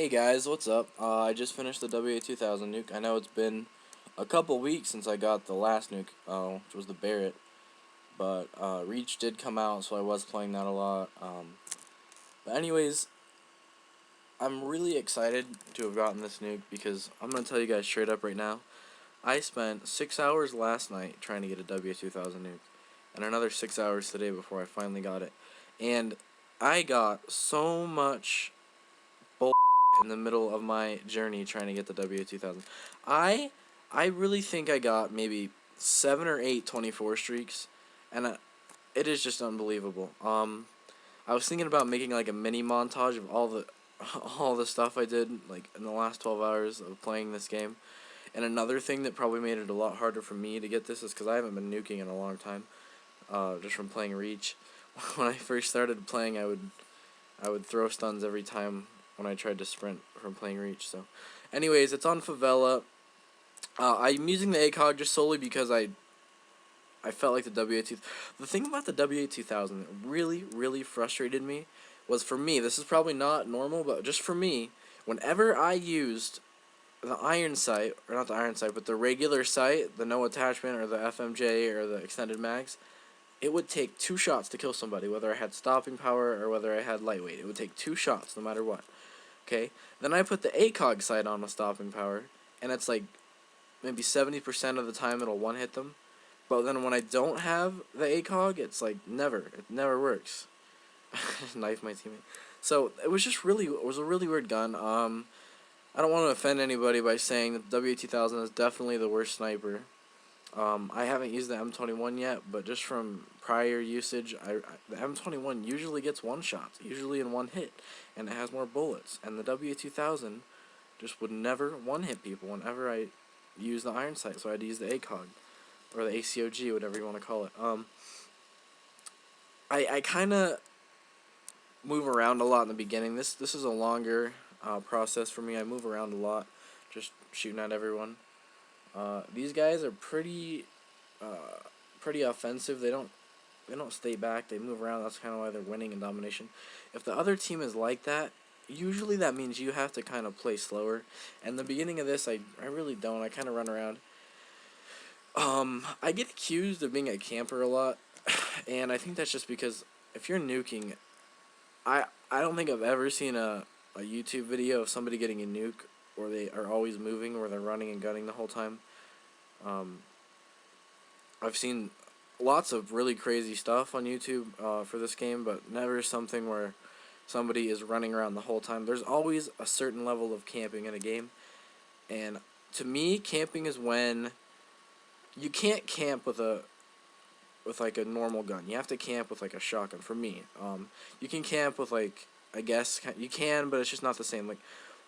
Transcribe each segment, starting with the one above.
Hey guys, what's up? I just finished the WA2000 nuke. I know it's been a couple weeks since I got the last nuke, which was the Barrett, but Reach did come out, so I was playing that a lot. But anyways, I'm really excited to have gotten this nuke because I'm going to tell you guys straight up right now. I spent 6 hours last night trying to get a WA2000 nuke, and another 6 hours today before I finally got it. And I got so much in the middle of my journey trying to get the WA2000. I really think I got maybe 7 or 8 24 streaks, and it is just unbelievable. I was thinking about making like a mini montage of all the stuff I did like in the last 12 hours of playing this game. And another thing that probably made it a lot harder for me to get this is because I haven't been nuking in a long time, just from playing Reach. When I first started playing, I would throw stuns every time when I tried to sprint from playing Reach. So anyways, it's on Favela. I'm using the ACOG just solely because I felt like the WA2. The thing about the WA2000 that really frustrated me was, for me, this is probably not normal, but just for me, whenever I used the iron sight, or not the iron sight, but the regular sight, the no attachment, or the FMJ, or the extended mags, it would take 2 shots to kill somebody, whether I had stopping power or whether I had lightweight. It would take 2 shots no matter what. Okay? Then I put the ACOG sight on a stopping power, and it's like maybe 70% of the time it'll one-hit them. But then when I don't have the ACOG, it's like it never works. Knife my teammate. So it was just it was a really weird gun. I don't want to offend anybody by saying that the WA2000 is definitely the worst sniper. I haven't used the M21 yet, but just from prior usage, the M21 usually gets 1 shot, usually in 1 hit, and it has more bullets. And the WA2000 just would never 1-hit people whenever I use the iron sight, so I'd use the ACOG, or the ACOG, whatever you want to call it. I kind of move around a lot in the beginning. This is a longer process for me. I move around a lot, just shooting at everyone. These guys are pretty offensive. They don't stay back. They move around. That's kind of why they're winning in domination. If the other team is like that, usually that means you have to kind of play slower. And the beginning of this, I really don't. I kind of run around. I get accused of being a camper a lot, and I think that's just because if you're nuking, I don't think I've ever seen a YouTube video of somebody getting a nuke where they are always moving, where they're running and gunning the whole time. I've seen lots of really crazy stuff on YouTube for this game, but never something where somebody is running around the whole time. There's always a certain level of camping in a game, and to me, camping is when you can't camp with like a normal gun. You have to camp with like a shotgun. For me, you can camp with, like, I guess you can, but it's just not the same. Like,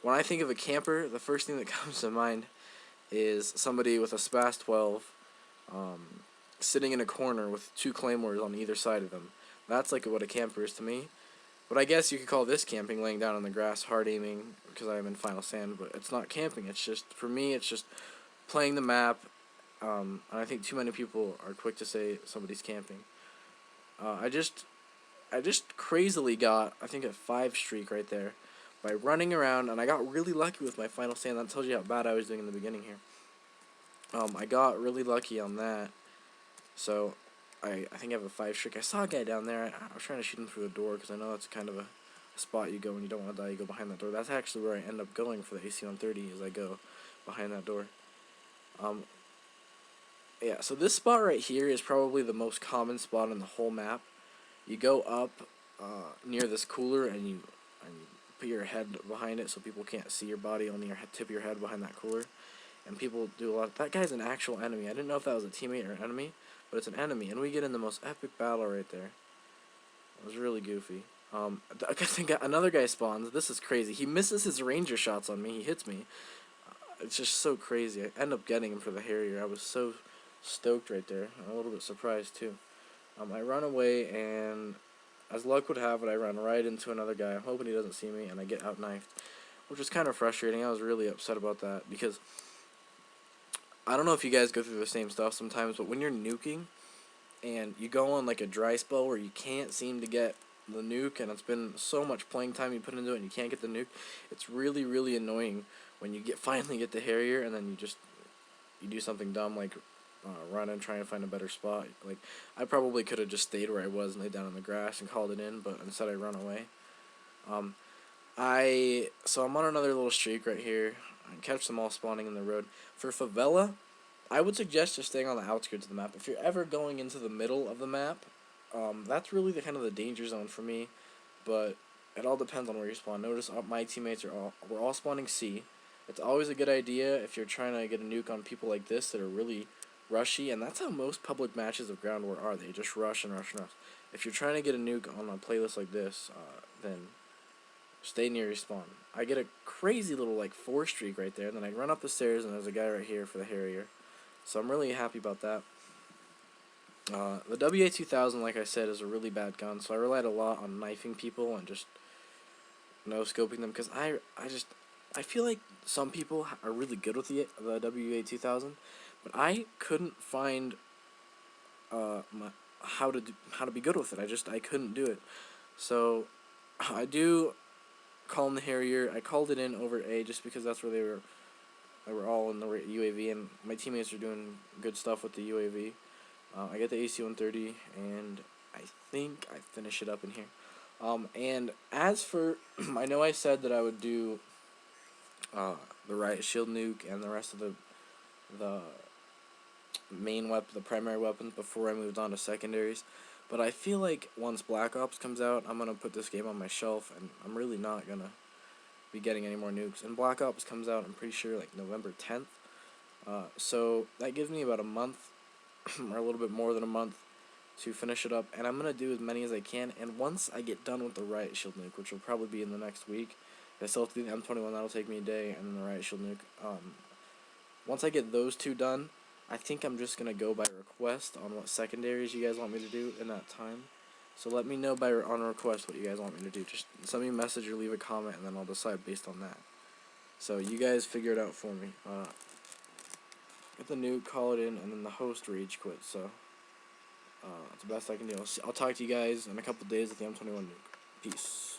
when I think of a camper, the first thing that comes to mind is somebody with a SPAS 12, sitting in a corner with 2 claymores on either side of them. That's like what a camper is to me. But I guess you could call this camping, laying down on the grass, hard aiming, because I am in Final Sand. But it's not camping. It's just, for me, it's just playing the map. And I think too many people are quick to say somebody's camping. I just crazily got, I think, a 5 streak right there by running around, and I got really lucky with my Final Stand. That tells you how bad I was doing in the beginning here. I got really lucky on that, so I think I have a 5 streak. I saw a guy down there. I was trying to shoot him through the door because I know that's kind of a spot you go when you don't want to die. You go behind that door. That's actually where I end up going for the AC-130, is I go behind that door. Yeah, so this spot right here is probably the most common spot on the whole map. You go up near this cooler, and you put your head behind it so people can't see your body, only your tip of your head behind that cooler. And people do a lot. That guy's an actual enemy. I didn't know if that was a teammate or an enemy, but it's an enemy. And we get in the most epic battle right there. It was really goofy. I think another guy spawns. This is crazy. He misses his ranger shots on me. He hits me. It's just so crazy. I end up getting him for the Harrier. I was so stoked right there. I'm a little bit surprised too. I run away, and as luck would have it, I run right into another guy. I'm hoping he doesn't see me, and I get out-knifed, which was kind of frustrating. I was really upset about that because I don't know if you guys go through the same stuff sometimes, but when you're nuking and you go on like a dry spell where you can't seem to get the nuke, and it's been so much playing time you put into it and you can't get the nuke. It's really, really annoying when you finally get the Harrier and then you do something dumb like run and try and find a better spot. Like, I probably could have just stayed where I was and laid down in the grass and called it in, but instead I run away. So I'm on another little streak right here. I catch them all spawning in the road. For favela, I would suggest just staying on the outskirts of the map. If you're ever going into the middle of the map, that's really the kind of the danger zone for me. But it all depends on where you spawn. Notice my teammates we're all spawning C. It's always a good idea if you're trying to get a nuke on people like this that are really rushy, and that's how most public matches of ground war are. They just rush and rush and rush. If you're trying to get a nuke on a playlist like this, then stay near your spawn. I get a crazy little like 4 streak right there, and then I run up the stairs and there's a guy right here for the Harrier. So I'm really happy about that. The WA2000, like I said, is a really bad gun, so I relied a lot on knifing people and just no-scoping them, because I feel like some people are really good with the WA2000, but I couldn't find how to be good with it. I couldn't do it. So I do call in the Harrier. I called it in over A just because that's where they were all in the UAV, and my teammates are doing good stuff with the UAV. I get the AC-130, and I think I finish it up in here. And as for, I know I said that I would do the riot shield nuke and the rest of the main weapon, the primary weapons, before I moved on to secondaries. But I feel like once Black Ops comes out, I'm gonna put this game on my shelf, and I'm really not gonna be getting any more nukes. And Black Ops comes out, I'm pretty sure, like November 10th. So that gives me about a month, or a little bit more than a month, to finish it up. And I'm gonna do as many as I can. And once I get done with the riot shield nuke, which will probably be in the next week, I still have to do the M21. That'll take me a day, and then the riot shield nuke. Once I get those 2 done, I think I'm just going to go by request on what secondaries you guys want me to do in that time. So let me know on request what you guys want me to do. Just send me a message or leave a comment, and then I'll decide based on that. So you guys figure it out for me. Get the nuke, call it in, and then the host rage quit. So that's the best I can do. I'll talk to you guys in a couple days at the M21 nuke. Peace.